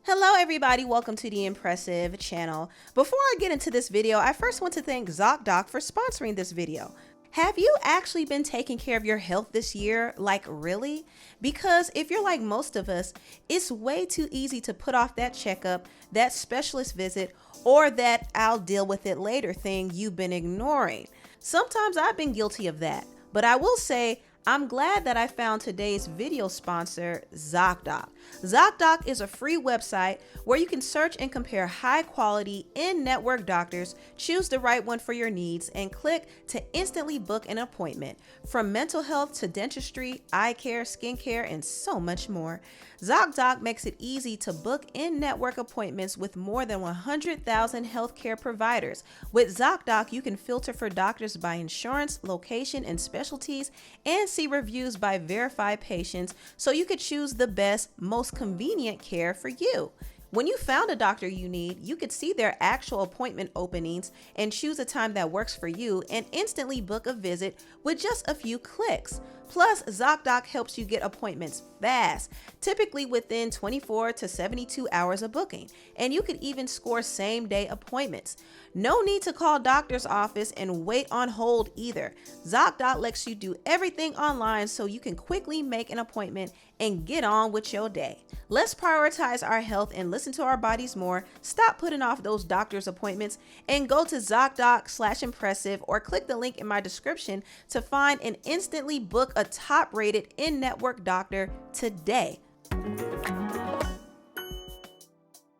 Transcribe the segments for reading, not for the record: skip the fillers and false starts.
Hello everybody, welcome to the Empressive channel. Before I get into this video, I first want to thank ZocDoc for sponsoring this video. Have you actually been taking care of your health this year? Like really? Because if you're like most of us, it's way too easy to put off that checkup, that specialist visit, or that I'll deal with it later thing you've been ignoring. Sometimes I've been guilty of that, but I will say I'm glad that I found today's video sponsor, ZocDoc. ZocDoc is a free website where you can search and compare high quality in-network doctors, choose the right one for your needs, and click to instantly book an appointment. From mental health to dentistry, eye care, skincare, and so much more. ZocDoc makes it easy to book in-network appointments with more than 100,000 healthcare providers. With ZocDoc, you can filter for doctors by insurance, location, and specialties, and see reviews by verified patients so you could choose the best, most convenient care for you. When you found a doctor you need, you could see their actual appointment openings and choose a time that works for you and instantly book a visit with just a few clicks. Plus, ZocDoc helps you get appointments fast, typically within 24 to 72 hours of booking, and you could even score same-day appointments. No need to call doctor's office and wait on hold either. ZocDoc lets you do everything online so you can quickly make an appointment and get on with your day. Let's prioritize our health and listen to our bodies more. Stop putting off those doctor's appointments and go to ZocDoc/Empressive or click the link in my description to find and instantly book a top-rated in-network doctor today.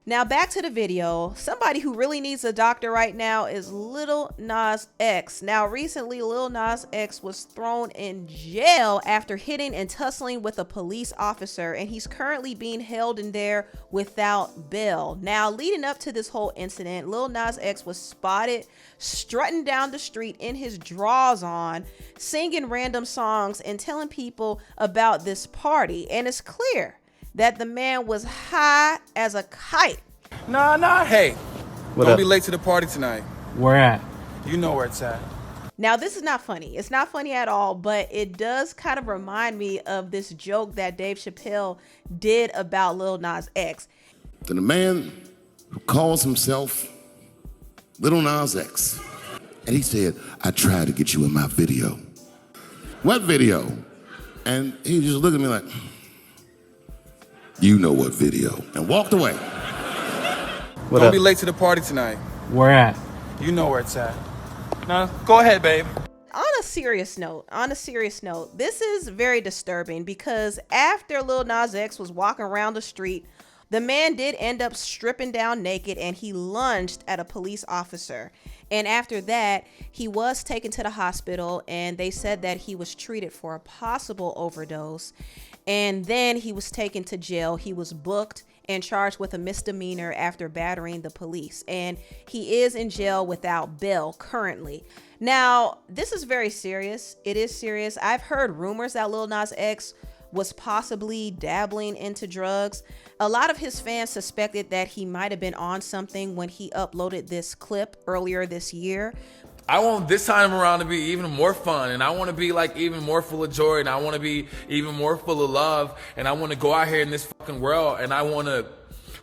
Now back to the video. Somebody who really needs a doctor right now is Lil Nas X. Now recently, Lil Nas X was thrown in jail after hitting and tussling with a police officer, and he's currently being held in there without bail. Now leading up to this whole incident, Lil Nas X was spotted strutting down the street in his drawers on, singing random songs and telling people about this party. And it's clear that the man was high as a kite. Nah, hey, don't be late to the party tonight. Where at? You know where it's at. Now, this is not funny. It's not funny at all, but it does kind of remind me of this joke that Dave Chappelle did about Lil Nas X. Then a man who calls himself Lil Nas X, and he said, I tried to get you in my video. What video? And he just looked at me like, you know what video, and walked away. Don't be late to the party tonight. Where at? You know where it's at. Nah, go ahead, babe. On a serious note, this is very disturbing because after Lil Nas X was walking around the street, the man did end up stripping down naked and he lunged at a police officer. And after that, he was taken to the hospital and they said that he was treated for a possible overdose. And then he was taken to jail. He was booked and charged with a misdemeanor after battering the police. And he is in jail without bail currently. Now, this is very serious. It is serious. I've heard rumors that Lil Nas X was possibly dabbling into drugs. A lot of his fans suspected that he might have been on something when he uploaded this clip earlier this year. I want this time around to be even more fun, and I want to be like even more full of joy, and I want to be even more full of love, and I want to go out here in this fucking world, and I want to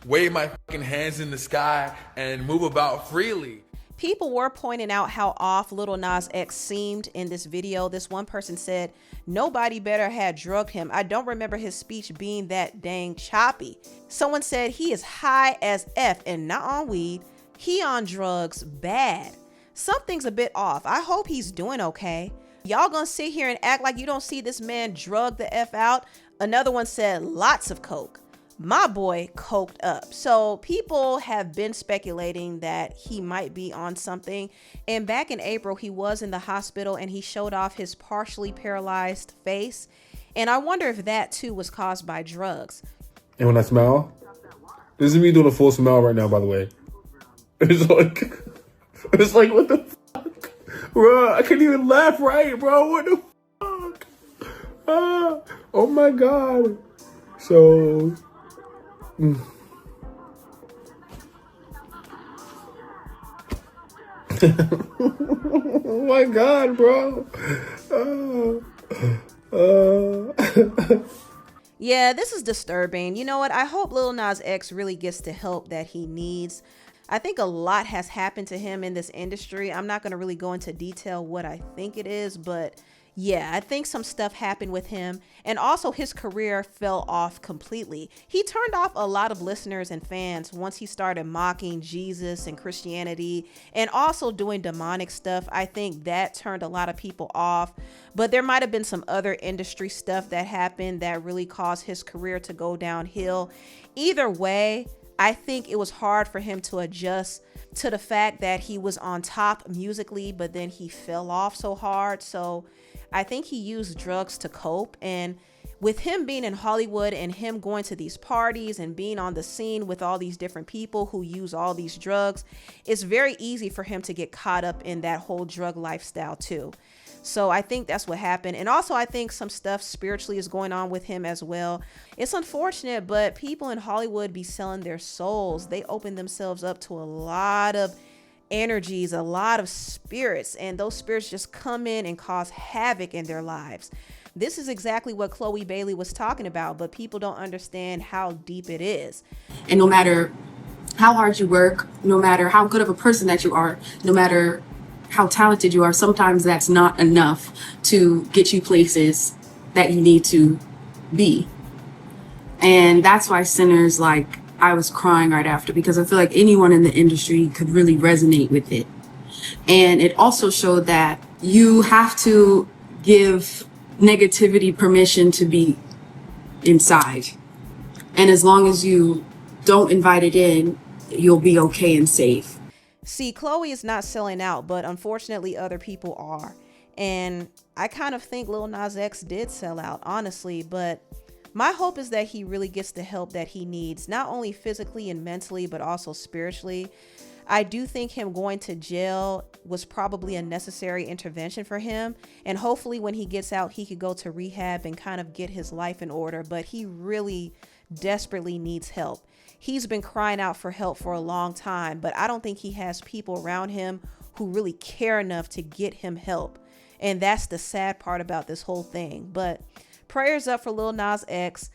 wave my fucking hands in the sky and move about freely. People were pointing out how off Lil Nas X seemed in this video. This one person said, nobody better had drugged him. I don't remember his speech being that dang choppy. Someone said he is high as F and not on weed. He on drugs bad. Something's a bit off. I hope he's doing okay. Y'all gonna sit here and act like you don't see this man drug the F out? Another one said lots of coke. My boy coked up. So people have been speculating that he might be on something. And back in April, he was in the hospital and he showed off his partially paralyzed face. And I wonder if that too was caused by drugs. And when I smile, this is me doing a full smile right now, by the way. It's like, what the fuck? Bro, I can't even laugh right, bro. What the fuck? Oh my God. So, oh my God, bro. Yeah, this is disturbing. You know what? I hope Lil Nas X really gets the help that he needs. I think a lot has happened to him in this industry. I'm not going to really go into detail what I think it is, but yeah, I think some stuff happened with him, and also his career fell off completely. He turned off a lot of listeners and fans once he started mocking Jesus and Christianity and also doing demonic stuff. I think that turned a lot of people off, but there might have been some other industry stuff that happened that really caused his career to go downhill. Either way, I think it was hard for him to adjust to the fact that he was on top musically, but then he fell off so hard. So I think he used drugs to cope. And with him being in Hollywood and him going to these parties and being on the scene with all these different people who use all these drugs, it's very easy for him to get caught up in that whole drug lifestyle too. So I think that's what happened. And also I think some stuff spiritually is going on with him as well. It's unfortunate, but people in Hollywood be selling their souls. They open themselves up to a lot of energies, a lot of spirits, and those spirits just come in and cause havoc in their lives. This is exactly what Chloe Bailey was talking about, but people don't understand how deep it is. And no matter how hard you work, no matter how good of a person that you are, no matter how talented you are, sometimes that's not enough to get you places that you need to be. And that's why Sinners, like, I was crying right after, because I feel like anyone in the industry could really resonate with it. And it also showed that you have to give negativity permission to be inside. And as long as you don't invite it in, you'll be okay and safe. See, Chloe is not selling out, but unfortunately other people are. And I kind of think Lil Nas X did sell out, honestly, but my hope is that he really gets the help that he needs, not only physically and mentally, but also spiritually. I do think him going to jail was probably a necessary intervention for him. And hopefully when he gets out, he could go to rehab and kind of get his life in order. But he really desperately needs help. He's been crying out for help for a long time, but I don't think he has people around him who really care enough to get him help. And that's the sad part about this whole thing. But prayers up for Lil Nas X.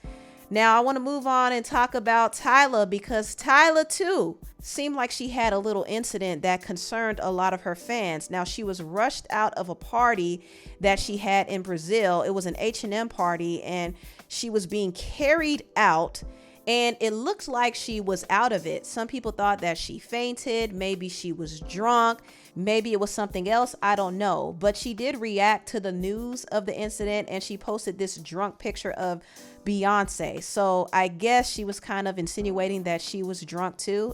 Now I want to move on and talk about Tyla, because Tyla too seemed like she had a little incident that concerned a lot of her fans. Now she was rushed out of a party that she had in Brazil. It was an H&M party and she was being carried out. And it looked like she was out of it. Some people thought that she fainted. Maybe she was drunk. Maybe it was something else. I don't know. But she did react to the news of the incident and she posted this drunk picture of Beyonce. So I guess she was kind of insinuating that she was drunk too.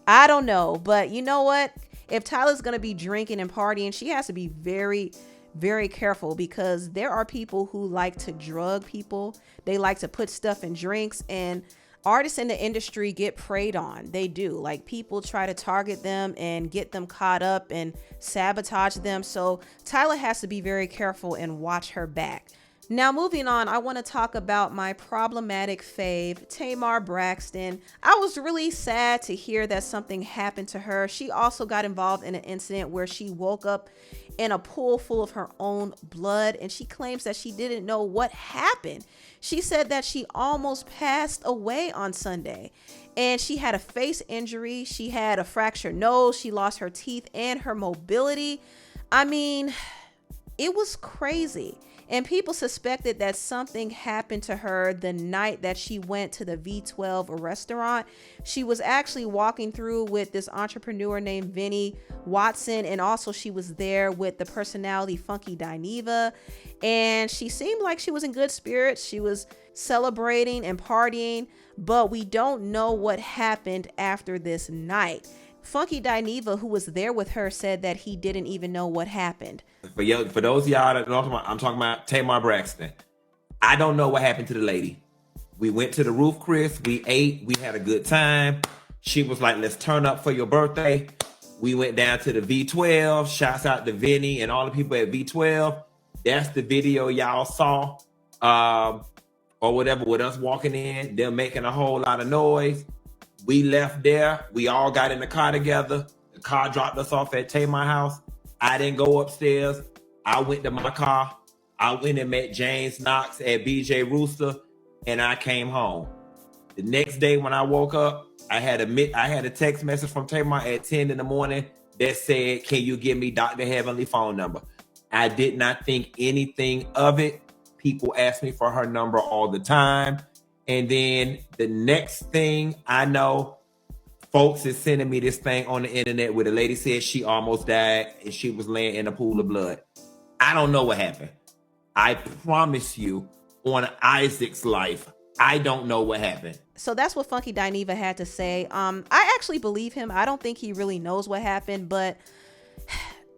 I don't know. But you know what? If Tyla's going to be drinking and partying, she has to be very careful, because there are people who like to drug people. They like to put stuff in drinks, and artists in the industry get preyed on. They do. Like, people try to target them and get them caught up and sabotage them. So Tyla has to be very careful and watch her back. Now, moving on, I want to talk about my problematic fave, Tamar Braxton. I was really sad to hear that something happened to her. She also got involved in an incident where she woke up in a pool full of her own blood, and she claims that she didn't know what happened. She said that she almost passed away on Sunday, and she had a face injury. She had a fractured nose. She lost her teeth and her mobility. I mean, it was crazy. And people suspected that something happened to her the night that she went to the V12 restaurant. She was actually walking through with this entrepreneur named Vinny Watson, and also she was there with the personality Funky Dineva, and she seemed like she was in good spirits. She was celebrating and partying, but we don't know what happened after this night. Funky Dineva, who was there with her, said that he didn't even know what happened. For those of y'all that know, I'm talking about Tamar Braxton. I don't know what happened to the lady. We went to the roof, Chris. We ate. We had a good time. She was like, let's turn up for your birthday. We went down to the V12. Shouts out to Vinny and all the people at V12. That's the video y'all saw. Or whatever, with us walking in, them making a whole lot of noise. We left there. We all got in the car together. The car dropped us off at Tamar house. I didn't go upstairs. I went to my car. I went and met James Knox at BJ Rooster. and I came home. The next day when I woke up, I had a text message from Tamar at 10 in the morning that said, "Can you give me Dr. Heavenly phone number?" I did not think anything of it. People ask me for her number all the time. And then the next thing I know, folks is sending me this thing on the internet where the lady said she almost died and she was laying in a pool of blood. I don't know what happened. I promise you, on Isaac's life, I don't know what happened. So that's what Funky Dineva had to say. I actually believe him. I don't think he really knows what happened, but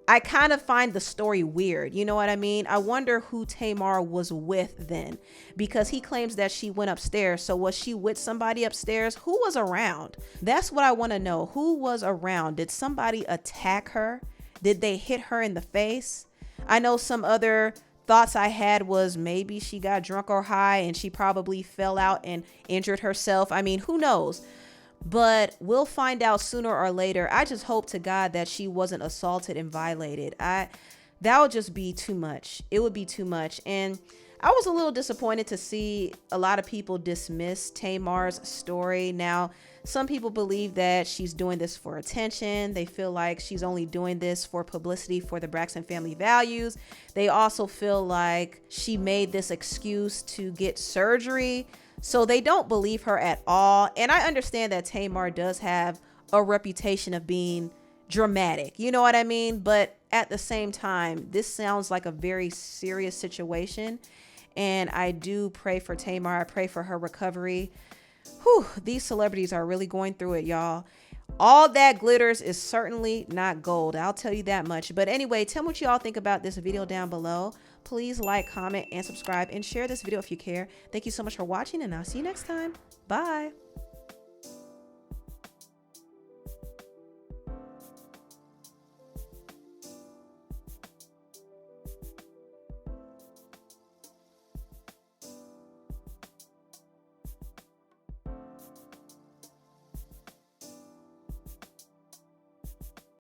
I kind of find the story weird. You know what I mean? I wonder who Tamar was with then, because he claims that she went upstairs. So was she with somebody upstairs? Who was around? That's what I want to know. Who was around? Did somebody attack her? Did they hit her in the face? I know some other thoughts I had was maybe she got drunk or high and she probably fell out and injured herself. I mean, who knows? But we'll find out sooner or later. I just hope to God that she wasn't assaulted and violated. That would just be too much. It would be too much. And I was a little disappointed to see a lot of people dismiss Tamar's story. Now, some people believe that she's doing this for attention. They feel like she's only doing this for publicity for the Braxton family values. They also feel like she made this excuse to get surgery. So they don't believe her at all. And I understand that Tamar does have a reputation of being dramatic. You know what I mean? But at the same time, this sounds like a very serious situation. And I do pray for Tamar. I pray for her recovery. Whew, these celebrities are really going through it, y'all. All that glitters is certainly not gold. I'll tell you that much. But anyway, tell me what y'all think about this video down below. Please like, comment, and subscribe, and share this video if you care. Thank you so much for watching, and I'll see you next time. Bye.